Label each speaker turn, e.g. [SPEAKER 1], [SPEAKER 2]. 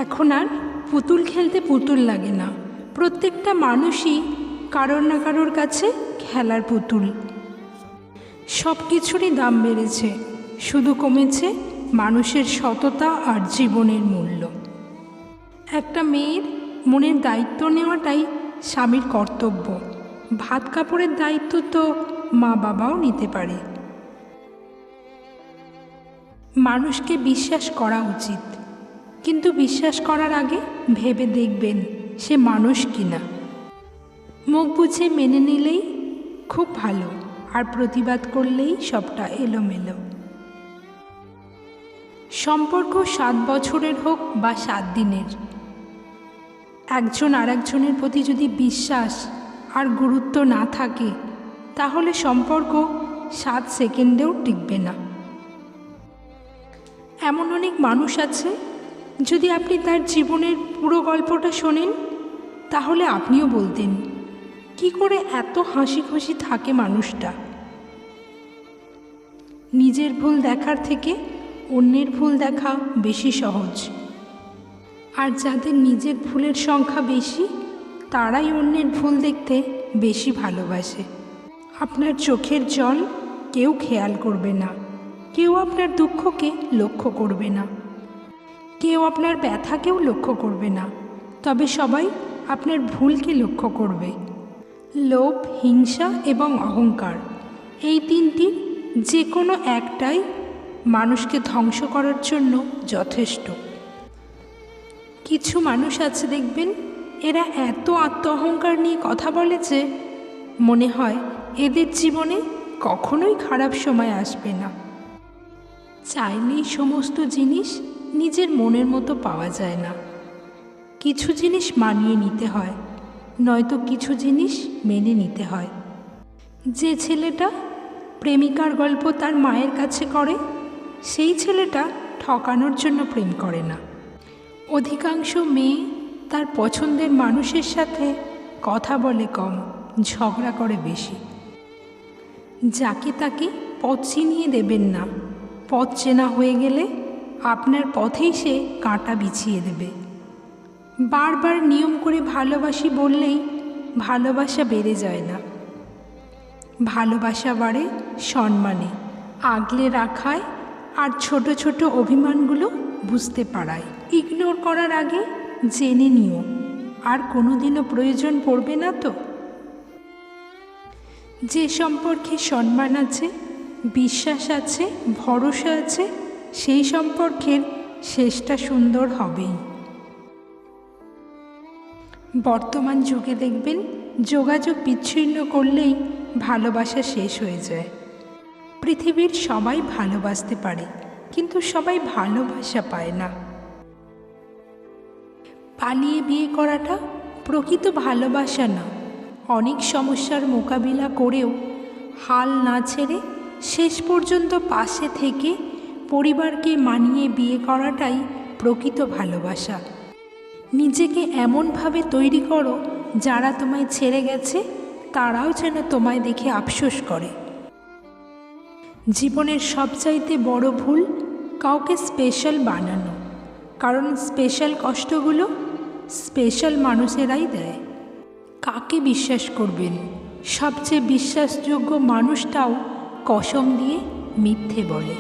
[SPEAKER 1] এখন আর পুতুল খেলতে পুতুল লাগে না। প্রত্যেকটা মানুষই কারোর না কারোর কাছে খেলার পুতুল। সব কিছুরই দাম বেড়েছে, শুধু কমেছে মানুষের সততা আর জীবনের মূল্য। একটা মেয়ের মনের দায়িত্ব নেওয়াটাই স্বামীর কর্তব্য। ভাত কাপড়ের দায়িত্ব তো মা বাবাও নিতে পারে। মানুষকে বিশ্বাস করা উচিত, কিন্তু বিশ্বাস করার আগে ভেবে দেখবেন সে মানুষ কিনা। মুখ বুঝে মেনে নিলেই খুব ভালো, আর প্রতিবাদ করলেই সবটা এলোমেলো। সম্পর্ক 7 বছরের হোক বা 7 দিনের, একজন আরেকজনের প্রতি যদি বিশ্বাস আর গুরুত্ব না থাকে, তাহলে সম্পর্ক 7 সেকেন্ডেও টিকবে না। এমন অনেক মানুষ আছে, যদি আপনি তার জীবনের পুরো গল্পটা শোনেন, তাহলে আপনিও বলতেন কি করে এত হাসি খুশি থাকে মানুষটা। নিজের ভুল দেখার থেকে অন্যের ভুল দেখা বেশি সহজ, আর যাদের নিজের ভুলের সংখ্যা বেশি, তারাই অন্যের ভুল দেখতে বেশি ভালোবাসে। আপনার চোখের জল কেউ খেয়াল করবে না, কেউ আপনার দুঃখকে লক্ষ্য করবে না, কেউ আপনার ব্যথাকেও লক্ষ্য করবে না, তবে সবাই আপনার ভুলকে লক্ষ্য করবে। লোভ, হিংসা এবং অহংকার, এই 3টি যে কোনো একটাই মানুষকে ধ্বংস করার জন্য যথেষ্ট। কিছু মানুষ আছে দেখবেন, এরা এত আত্ম অহংকার নিয়ে কথা বলে যে মনে হয় এদের জীবনে কখনোই খারাপ সময় আসবে না। চাইলেই সমস্ত জিনিস নিজের মনের মতো পাওয়া যায় না। কিছু জিনিস মানিয়ে নিতে হয়, নয়তো কিছু জিনিস মেনে নিতে হয়। যে ছেলেটা প্রেমিকার গল্প তার মায়ের কাছে করে, সেই ছেলেটা ঠকানোর জন্য প্রেম করে না। অধিকাংশ মেয়ে তার পছন্দের মানুষের সাথে কথা বলে কম, ঝগড়া করে বেশি। যাকে তাকে পথ চিনিয়ে দেবেন না, পথ চেনা হয়ে গেলে আপনার পথেই সে কাঁটা বিছিয়ে দেবে। বারবার নিয়ম করে ভালোবাসি বললেই ভালোবাসা বেড়ে যায় না। ভালোবাসা বাড়ে সম্মানে, আগলে রাখায়, আর ছোট ছোট অভিমানগুলো বুঝতে পারায়। ইগনোর করার আগে জেনে নিও, আর কোনোদিনও প্রয়োজন পড়বে না তো। যে সম্পর্কে সম্মান আছে, বিশ্বাস আছে, ভরসা আছে, সেই সম্পর্কের শেষটা সুন্দর হবেই। বর্তমান যুগে দেখবেন যোগাযোগ বিচ্ছিন্ন করলেই ভালোবাসা শেষ হয়ে যায়। পৃথিবীর সবাই ভালোবাসতে পারে, কিন্তু সবাই ভালোবাসা পায় না। পালিয়ে বিয়ে করাটা প্রকৃত ভালোবাসা না। অনেক সমস্যার মোকাবিলা করেও হাল না ছেড়ে শেষ পর্যন্ত পাশে থেকে পরিবারকে মানিয়ে বিয়ে করাটাই প্রকৃত ভালোবাসা। নিজেকে এমনভাবে তৈরি করো, যারা তোমায় ছেড়ে গেছে তারাও যেন তোমায় দেখে আফসোস করে। জীবনের সবচাইতে বড় ভুল কাউকে স্পেশাল বানানো, কারণ স্পেশাল কষ্টগুলো স্পেশাল মানুষেরাই দেয়। কাকে বিশ্বাস করবেন? সবচেয়ে বিশ্বাসযোগ্য মানুষটাও কসম দিয়ে মিথ্যে বলে।